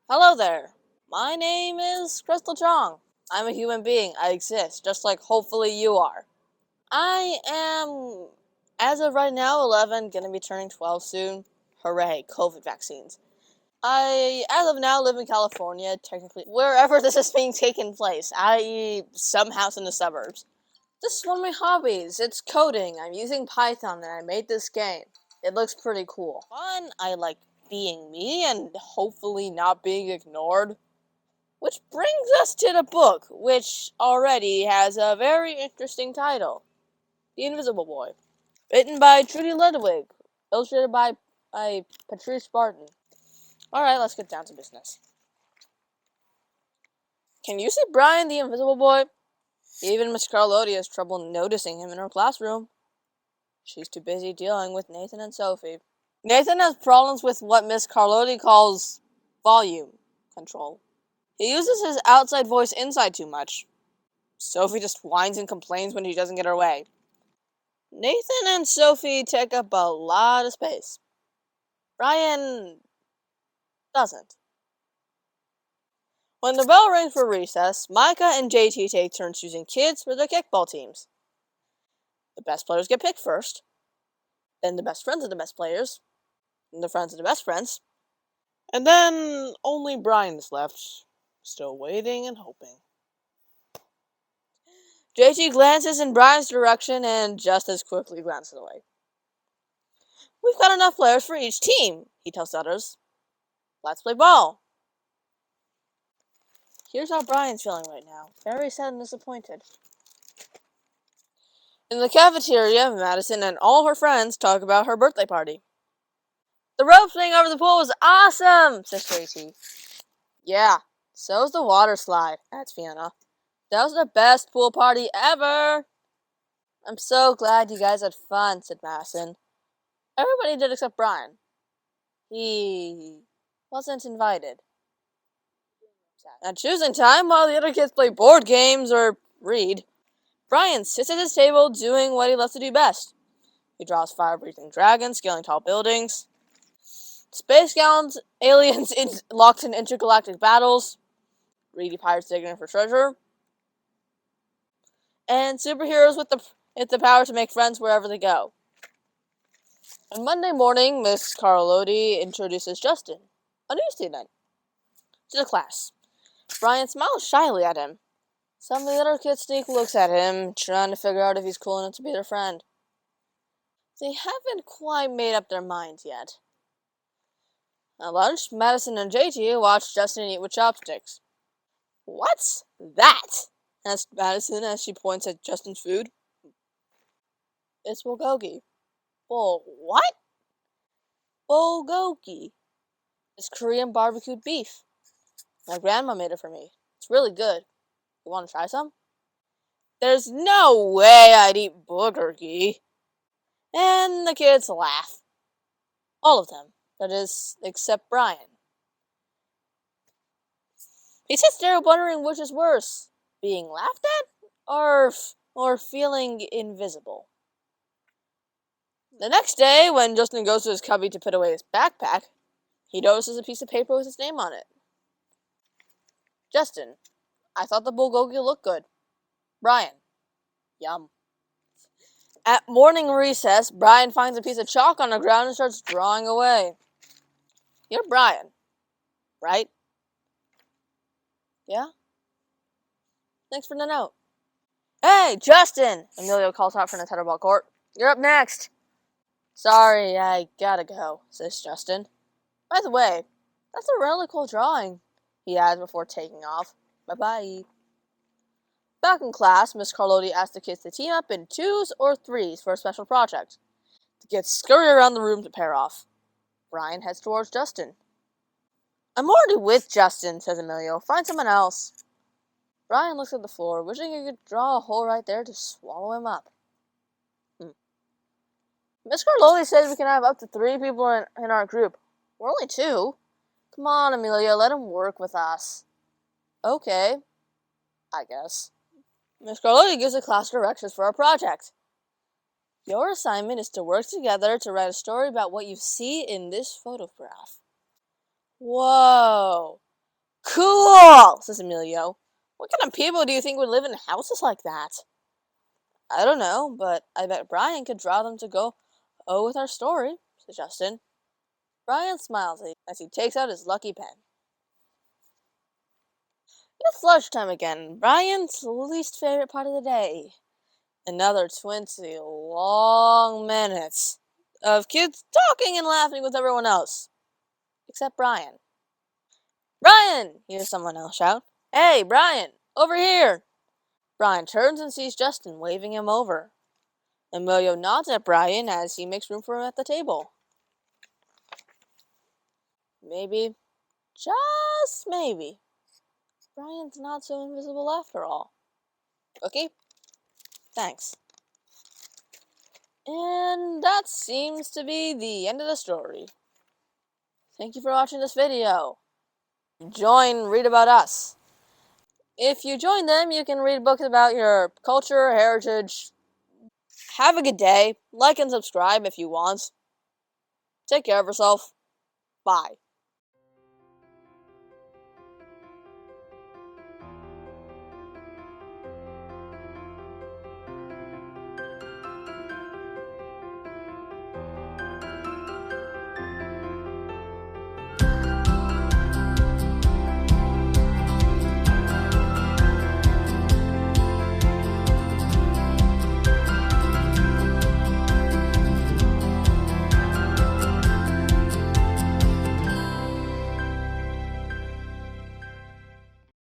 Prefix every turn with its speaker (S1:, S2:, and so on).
S1: Hello there. My name is Crystal Chong. I'm a human being. I exist, just like hopefully you are. I am, as of right now, 11, gonna be turning 12 soon. Hooray, COVID vaccines. I, as of now, live in California, technically, wherever this is being taken place, i.e., some house in the suburbs. This is one of my hobbies. It's coding. I'm using Python and I made this game. It looks pretty cool. Fun. I like being me and hopefully not being ignored. Which brings us to the book, which already has a very interesting title. The Invisible Boy. Written by Trudy Ludwig. Illustrated by Patrice Barton. Alright, let's get down to business. Can you see Brian the Invisible Boy? Even Miss Carlotti has trouble noticing him in her classroom. She's too busy dealing with Nathan and Sophie. Nathan has problems with what Miss Carlotti calls volume control. He uses his outside voice inside too much. Sophie just whines and complains when he doesn't get her way. Nathan and Sophie take up a lot of space. Brian doesn't. When the bell rings for recess, Micah and JT take turns choosing kids for their kickball teams. The best players get picked first, then the best friends of the best players, and the friends of the best friends, and then only Brian is left, still waiting and hoping. JT glances in Brian's direction and just as quickly glances away. We've got enough players for each team, he tells others. Let's play ball. Here's how Brian's feeling right now. Very sad and disappointed. In the cafeteria, Madison and all her friends talk about her birthday party. The rope swing over the pool was awesome, says JT. Yeah, so's the water slide, adds Fiona. That was the best pool party ever. I'm so glad you guys had fun, said Madison. Everybody did except Brian. He wasn't invited. At choosing time while the other kids play board games or read, Brian sits at his table doing what he loves to do best. He draws fire-breathing dragons scaling tall buildings, space gowns, aliens locked in intergalactic battles, greedy pirates digging for treasure, and superheroes with the power to make friends wherever they go. On Monday morning, Miss Carlotti introduces Justin, a new student, to the class. Brian smiles shyly at him. Some of the other kids sneak looks at him, trying to figure out if he's cool enough to be their friend. They haven't quite made up their minds yet. At lunch, Madison and JT watch Justin eat with chopsticks. What's that? Asked Madison as she points at Justin's food. It's bulgogi. What? Bulgogi. It's Korean barbecued beef. My grandma made it for me. It's really good. You want to try some? There's no way I'd eat bulgogi. And the kids laugh. All of them. That is, except Brian. He sits there wondering which is worse, being laughed at or feeling invisible. The next day, when Justin goes to his cubby to put away his backpack, he notices a piece of paper with his name on it. Justin, I thought the bulgogi looked good. Brian. Yum. At morning recess, Brian finds a piece of chalk on the ground and starts drawing away. You're Brian, right? Yeah? Thanks for the note. Hey, Justin! Emilio calls out from the tetherball court. You're up next. Sorry, I gotta go, says Justin. By the way, that's a really cool drawing, he adds before taking off. Bye-bye. Back in class, Miss Carlotti asked the kids to team up in 2s or 3s for a special project. The kids scurry around the room to pair off. Brian heads towards Justin. I'm already with Justin, says Emilio. Find someone else. Brian looks at the floor, wishing he could draw a hole right there to swallow him up. Miss Carlotti says we can have up to 3 people in our group. We're only 2. Come on, Emilio, let him work with us. Okay, I guess. Miss Carlotti gives the class directions for our project. Your assignment is to work together to write a story about what you see in this photograph. Whoa! Cool! Says Emilio. What kind of people do you think would live in houses like that? I don't know, but I bet Brian could draw them to go with our story, says Justin. Brian smiles as he takes out his lucky pen. It's lunchtime again, Brian's least favorite part of the day. Another 20 long minutes of kids talking and laughing with everyone else. Except Brian. Brian! Hears someone else shout. Hey, Brian! Over here! Brian turns and sees Justin waving him over. Emilio nods at Brian as he makes room for him at the table. Maybe, just maybe, Brian's not so invisible after all. Okay? Thanks. And that seems to be the end of the story. Thank you for watching this video. Read about us. If you join them, you can read books about your culture, heritage. Have a good day. Like and subscribe if you want. Take care of yourself. Bye.